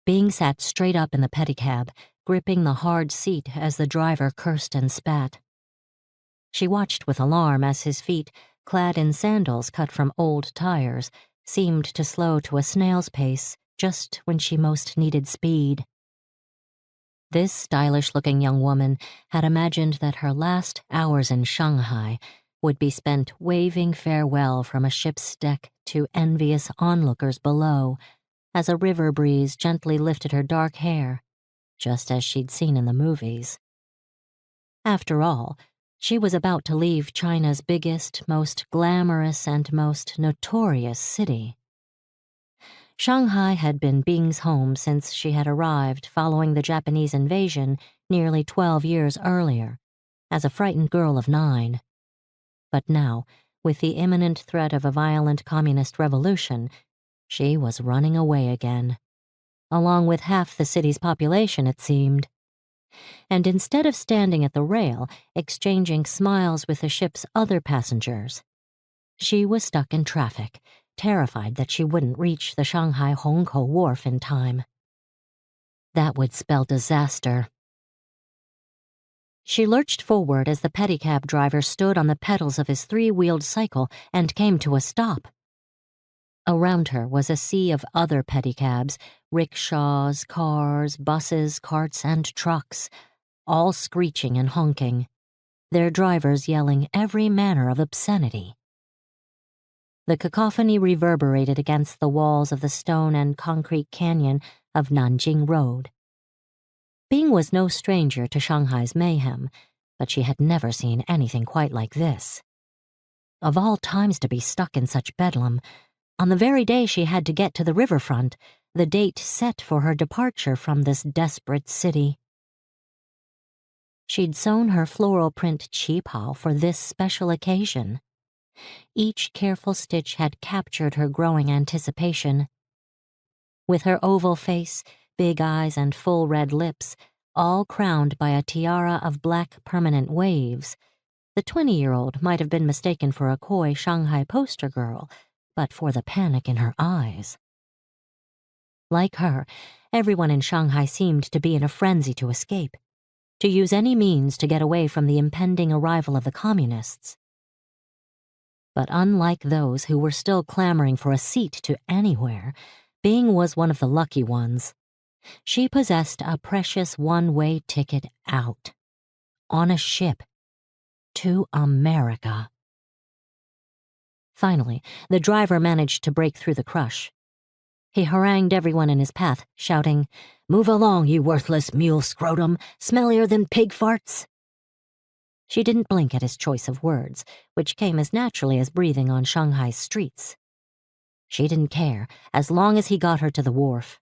Bing sat straight up in the pedicab, gripping the hard seat as the driver cursed and spat. She watched with alarm as his feet, clad in sandals cut from old tires, seemed to slow to a snail's pace just when she most needed speed. This stylish-looking young woman had imagined that her last hours in Shanghai would be spent waving farewell from a ship's deck to envious onlookers below, as a river breeze gently lifted her dark hair, just as she'd seen in the movies. After all, she was about to leave China's biggest, most glamorous, and most notorious city. Shanghai had been Bing's home since she had arrived following the Japanese invasion nearly 12 years earlier, as a frightened girl of 9. But now, with the imminent threat of a violent communist revolution, she was running away again, along with half the city's population, it seemed. And instead of standing at the rail, exchanging smiles with the ship's other passengers, she was stuck in traffic, terrified that she wouldn't reach the Shanghai Hongkou wharf in time. That would spell disaster. She lurched forward as the pedicab driver stood on the pedals of his 3-wheeled cycle and came to a stop. Around her was a sea of other pedicabs, rickshaws, cars, buses, carts, and trucks, all screeching and honking, their drivers yelling every manner of obscenity. The cacophony reverberated against the walls of the stone and concrete canyon of Nanjing Road. Bing was no stranger to Shanghai's mayhem, but she had never seen anything quite like this. Of all times to be stuck in such bedlam, on the very day she had to get to the riverfront, the date set for her departure from this desperate city. She'd sewn her floral print qipao for this special occasion. Each careful stitch had captured her growing anticipation. With her oval face, big eyes, and full red lips, all crowned by a tiara of black permanent waves, the 20-year-old might have been mistaken for a coy Shanghai poster girl, but for the panic in her eyes. Like her, everyone in Shanghai seemed to be in a frenzy to escape, to use any means to get away from the impending arrival of the communists. But unlike those who were still clamoring for a seat to anywhere, Bing was one of the lucky ones. She possessed a precious one-way ticket out, on a ship, to America. Finally, the driver managed to break through the crush. He harangued everyone in his path, shouting, "Move along, you worthless mule scrotum, smellier than pig farts." She didn't blink at his choice of words, which came as naturally as breathing on Shanghai's streets. She didn't care, as long as he got her to the wharf.